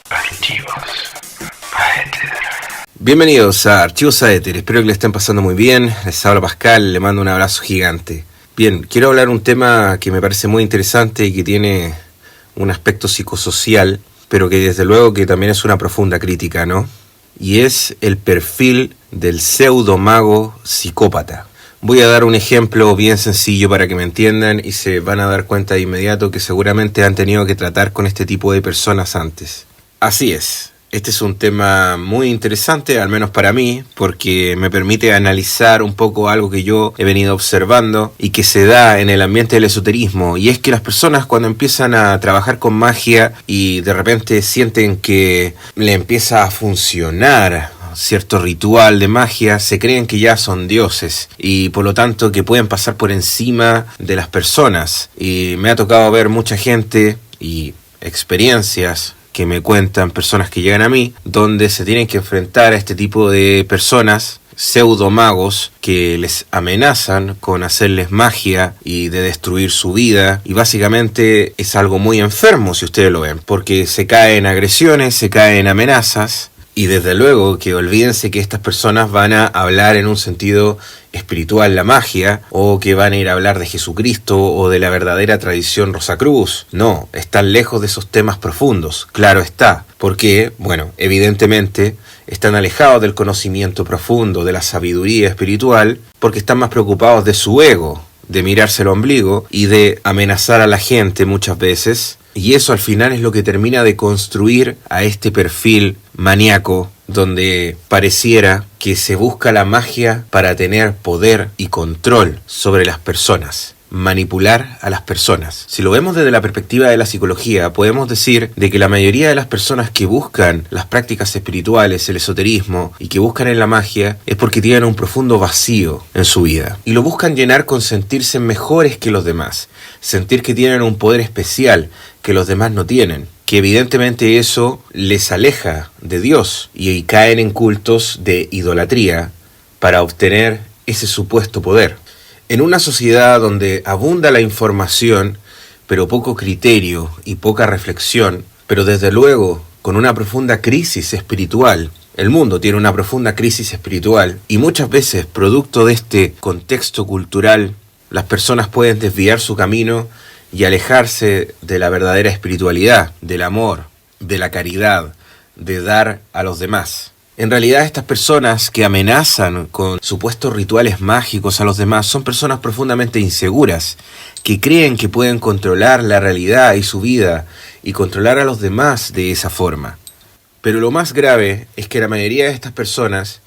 Archivos Aether. Bienvenidos a Archivos Aether, espero que le estén pasando muy bien. Les habla Pascal, le mando un abrazo gigante. Bien, quiero hablar un tema que me parece muy interesante y que tiene un aspecto psicosocial, pero que desde luego que también es una profunda crítica, ¿no? Y es el perfil del pseudo mago psicópata. Voy a dar un ejemplo bien sencillo para que me entiendan y se van a dar cuenta de inmediato que seguramente han tenido que tratar con este tipo de personas antes. Así es, este es un tema muy interesante, al menos para mí, porque me permite analizar un poco algo que yo he venido observando y que se da en el ambiente del esoterismo, y es que las personas cuando empiezan a trabajar con magia y de repente sienten que le empieza a funcionar cierto ritual de magia, se creen que ya son dioses y por lo tanto que pueden pasar por encima de las personas. Y me ha tocado ver mucha gente y experiencias que me cuentan personas que llegan a mí, donde se tienen que enfrentar a este tipo de personas, pseudo magos, que les amenazan con hacerles magia y de destruir su vida, y básicamente es algo muy enfermo si ustedes lo ven, porque se caen agresiones, se caen amenazas. Y desde luego que olvídense que estas personas van a hablar en un sentido espiritual la magia, o que van a ir a hablar de Jesucristo o de la verdadera tradición Rosacruz. No, están lejos de esos temas profundos, claro está, porque, bueno, evidentemente están alejados del conocimiento profundo, de la sabiduría espiritual, porque están más preocupados de su ego, de mirarse el ombligo y de amenazar a la gente muchas veces. Y eso al final es lo que termina de construir a este perfil maníaco, donde pareciera que se busca la magia para tener poder y control sobre las personas, manipular a las personas. Si lo vemos desde la perspectiva de la psicología, podemos decir de que la mayoría de las personas que buscan las prácticas espirituales, el esoterismo, y que buscan en la magia, es porque tienen un profundo vacío en su vida. Y lo buscan llenar con sentirse mejores que los demás, sentir que tienen un poder especial que los demás no tienen, que evidentemente eso les aleja de Dios y caen en cultos de idolatría para obtener ese supuesto poder. En una sociedad donde abunda la información, pero poco criterio y poca reflexión, pero desde luego con una profunda crisis espiritual, el mundo tiene una profunda crisis espiritual, y muchas veces, producto de este contexto cultural, las personas pueden desviar su camino y alejarse de la verdadera espiritualidad, del amor, de la caridad, de dar a los demás. En realidad, estas personas que amenazan con supuestos rituales mágicos a los demás son personas profundamente inseguras, que creen que pueden controlar la realidad y su vida y controlar a los demás de esa forma. Pero lo más grave es que la mayoría de estas personas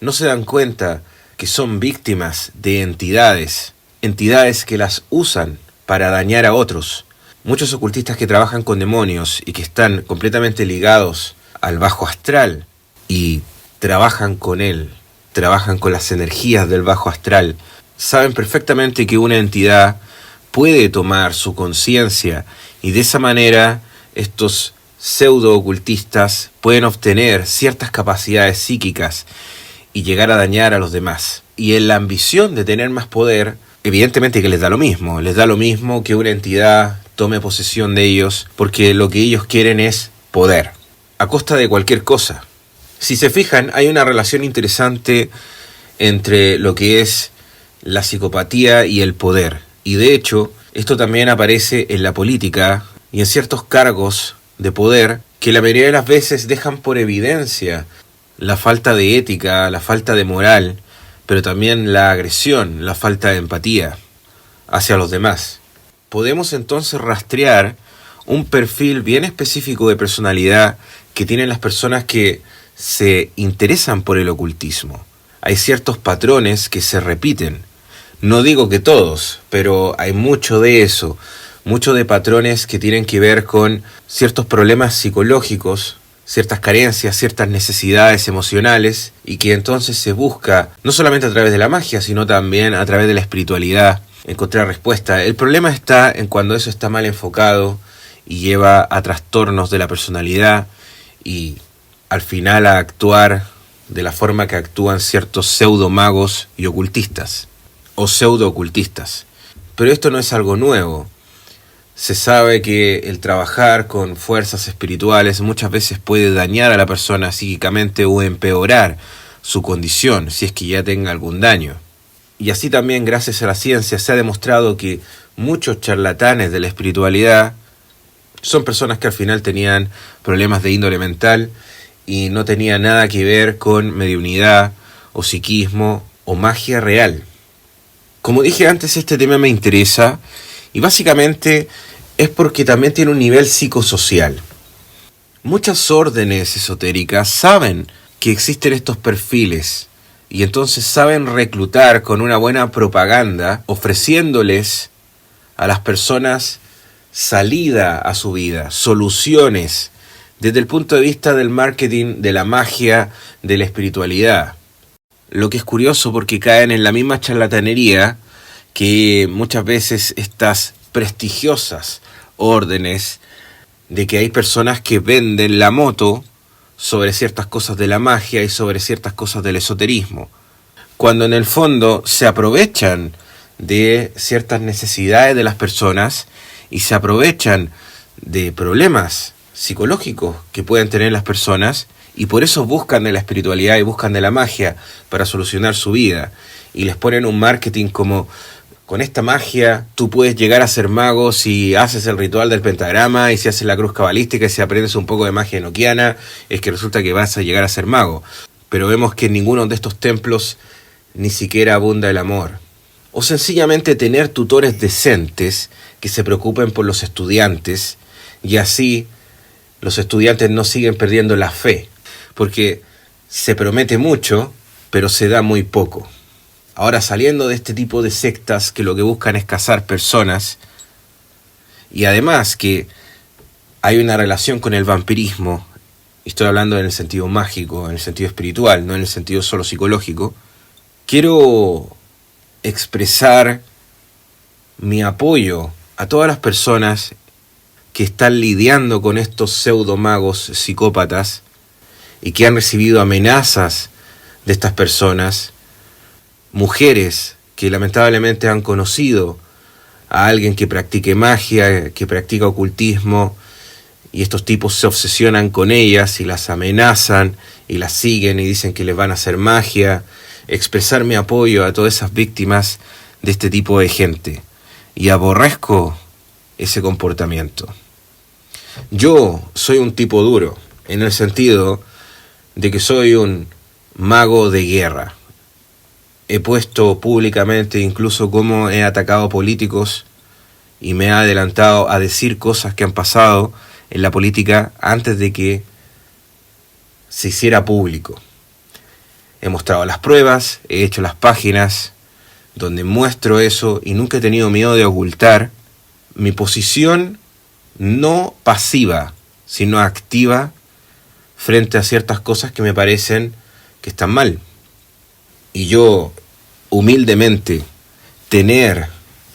no se dan cuenta que son víctimas de entidades que las usan para dañar a otros. Muchos ocultistas que trabajan con demonios y que están completamente ligados al bajo astral y trabajan con él, trabajan con las energías del bajo astral, saben perfectamente que una entidad puede tomar su conciencia, y de esa manera estos pseudo ocultistas pueden obtener ciertas capacidades psíquicas y llegar a dañar a los demás. Y en la ambición de tener más poder, evidentemente que les da lo mismo que una entidad tome posesión de ellos, porque lo que ellos quieren es poder, a costa de cualquier cosa. Si se fijan, hay una relación interesante entre lo que es la psicopatía y el poder. Y de hecho, esto también aparece en la política y en ciertos cargos de poder que la mayoría de las veces dejan por evidencia la falta de ética, la falta de moral, pero también la agresión, la falta de empatía hacia los demás. Podemos entonces rastrear un perfil bien específico de personalidad que tienen las personas que se interesan por el ocultismo. Hay ciertos patrones que se repiten. No digo que todos, pero hay mucho de eso, mucho de patrones que tienen que ver con ciertos problemas psicológicos, ciertas carencias, ciertas necesidades emocionales, y que entonces se busca, no solamente a través de la magia, sino también a través de la espiritualidad, encontrar respuesta. El problema está en cuando eso está mal enfocado y lleva a trastornos de la personalidad y al final a actuar de la forma que actúan ciertos pseudomagos y ocultistas o pseudo-ocultistas. Pero esto no es algo nuevo. Se sabe que el trabajar con fuerzas espirituales muchas veces puede dañar a la persona psíquicamente o empeorar su condición, si es que ya tenga algún daño. Y así también, gracias a la ciencia, se ha demostrado que muchos charlatanes de la espiritualidad son personas que al final tenían problemas de índole mental y no tenía nada que ver con mediunidad o psiquismo o magia real. Como dije antes, este tema me interesa y básicamente es porque también tiene un nivel psicosocial. Muchas órdenes esotéricas saben que existen estos perfiles y entonces saben reclutar con una buena propaganda, ofreciéndoles a las personas salida a su vida, soluciones, desde el punto de vista del marketing, de la magia, de la espiritualidad. Lo que es curioso porque caen en la misma charlatanería que muchas veces estas prestigiosas órdenes de que hay personas que venden la moto sobre ciertas cosas de la magia y sobre ciertas cosas del esoterismo, cuando en el fondo se aprovechan de ciertas necesidades de las personas y se aprovechan de problemas psicológicos que pueden tener las personas y por eso buscan de la espiritualidad y buscan de la magia para solucionar su vida y les ponen un marketing como: con esta magia tú puedes llegar a ser mago si haces el ritual del pentagrama y si haces la cruz cabalística y si aprendes un poco de magia enoquiana, es que resulta que vas a llegar a ser mago. Pero vemos que en ninguno de estos templos ni siquiera abunda el amor. O sencillamente tener tutores decentes que se preocupen por los estudiantes y así los estudiantes no siguen perdiendo la fe, porque se promete mucho, pero se da muy poco. Ahora, saliendo de este tipo de sectas que lo que buscan es cazar personas, y además que hay una relación con el vampirismo, y estoy hablando en el sentido mágico, en el sentido espiritual, no en el sentido solo psicológico, quiero expresar mi apoyo a todas las personas que están lidiando con estos pseudomagos psicópatas y que han recibido amenazas de estas personas, mujeres que lamentablemente han conocido a alguien que practique magia, que practica ocultismo, y estos tipos se obsesionan con ellas y las amenazan y las siguen y dicen que les van a hacer magia. Expresar mi apoyo a todas esas víctimas de este tipo de gente, y aborrezco ese comportamiento. Yo soy un tipo duro, en el sentido de que soy un mago de guerra. He puesto públicamente incluso cómo he atacado políticos y me he adelantado a decir cosas que han pasado en la política antes de que se hiciera público. He mostrado las pruebas, he hecho las páginas donde muestro eso y nunca he tenido miedo de ocultar mi posición no pasiva, sino activa frente a ciertas cosas que me parecen que están mal. Y yo, humildemente, tener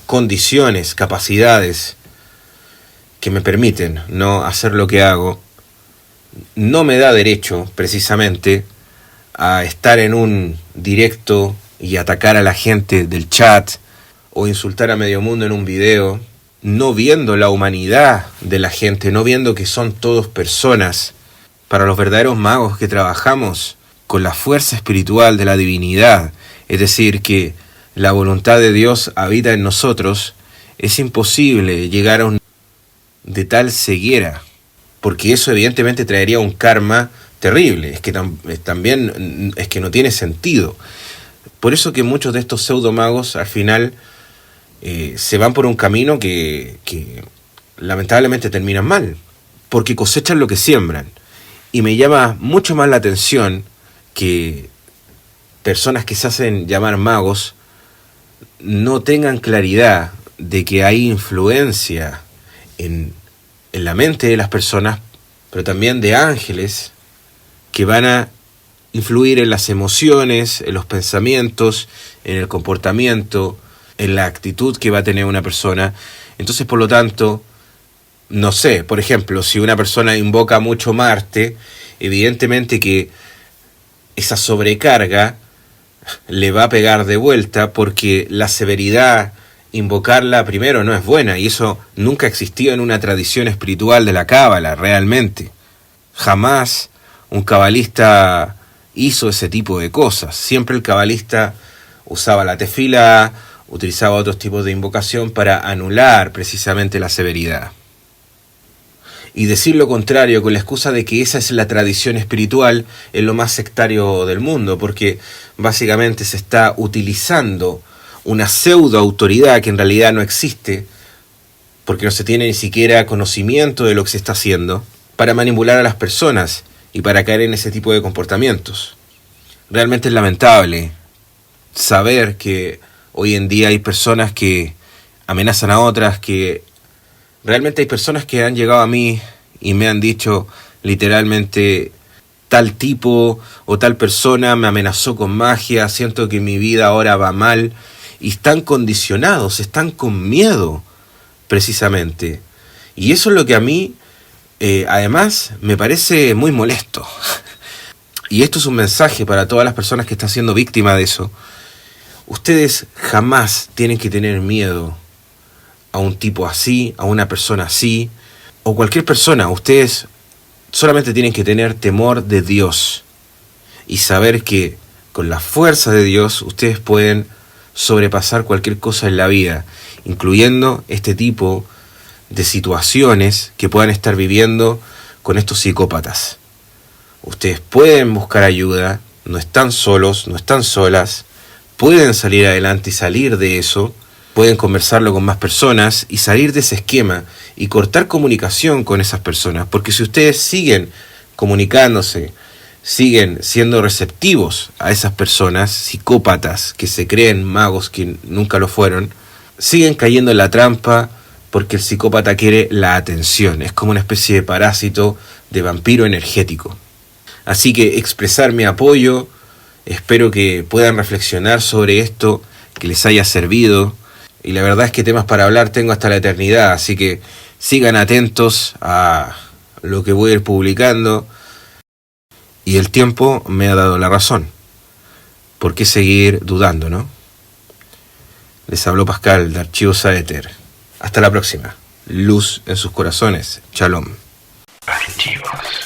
condiciones, capacidades que me permiten no hacer lo que hago, no me da derecho, precisamente, a estar en un directo y atacar a la gente del chat o insultar a medio mundo en un video, no viendo la humanidad de la gente, no viendo que son todos personas. Para los verdaderos magos que trabajamos con la fuerza espiritual de la divinidad, es decir, que la voluntad de Dios habita en nosotros, es imposible llegar a un de tal ceguera, porque eso evidentemente traería un karma terrible. Es que también es que no tiene sentido. Por eso que muchos de estos pseudomagos al final se van por un camino que lamentablemente terminan mal, porque cosechan lo que siembran. Y me llama mucho más la atención que personas que se hacen llamar magos no tengan claridad de que hay influencia en la mente de las personas, pero también de ángeles que van a influir en las emociones, en los pensamientos, en el comportamiento, en la actitud que va a tener una persona. Entonces, por lo tanto, no sé, por ejemplo, si una persona invoca mucho Marte, evidentemente que esa sobrecarga le va a pegar de vuelta, porque la severidad invocarla primero no es buena, y eso nunca existió en una tradición espiritual de la cábala, realmente. Jamás un cabalista hizo ese tipo de cosas. Siempre el cabalista usaba la tefilá, utilizaba otros tipos de invocación para anular precisamente la severidad. Y decir lo contrario con la excusa de que esa es la tradición espiritual es lo más sectario del mundo, porque básicamente se está utilizando una pseudo autoridad que en realidad no existe, porque no se tiene ni siquiera conocimiento de lo que se está haciendo, para manipular a las personas y para caer en ese tipo de comportamientos. Realmente es lamentable saber que hoy en día hay personas que amenazan a otras, que realmente hay personas que han llegado a mí y me han dicho literalmente: tal tipo o tal persona me amenazó con magia, siento que mi vida ahora va mal, y están condicionados, están con miedo precisamente. Y eso es lo que a mí además me parece muy molesto. Y esto es un mensaje para todas las personas que están siendo víctimas de eso. Ustedes jamás tienen que tener miedo a un tipo así, a una persona así, o cualquier persona. Ustedes solamente tienen que tener temor de Dios y saber que con la fuerza de Dios ustedes pueden sobrepasar cualquier cosa en la vida, incluyendo este tipo de situaciones que puedan estar viviendo con estos psicópatas. Ustedes pueden buscar ayuda, no están solos, no están solas, pueden salir adelante y salir de eso, pueden conversarlo con más personas y salir de ese esquema y cortar comunicación con esas personas, porque si ustedes siguen comunicándose, siguen siendo receptivos a esas personas psicópatas que se creen magos que nunca lo fueron, siguen cayendo en la trampa, porque el psicópata quiere la atención. Es como una especie de parásito, de vampiro energético. Así que expresar mi apoyo, espero que puedan reflexionar sobre esto, que les haya servido, y la verdad es que temas para hablar tengo hasta la eternidad, así que sigan atentos a lo que voy a ir publicando, y el tiempo me ha dado la razón. ¿Por qué seguir dudando, no? Les habló Pascal de Archivos Aether. Hasta la próxima. Luz en sus corazones. Shalom. Archivos.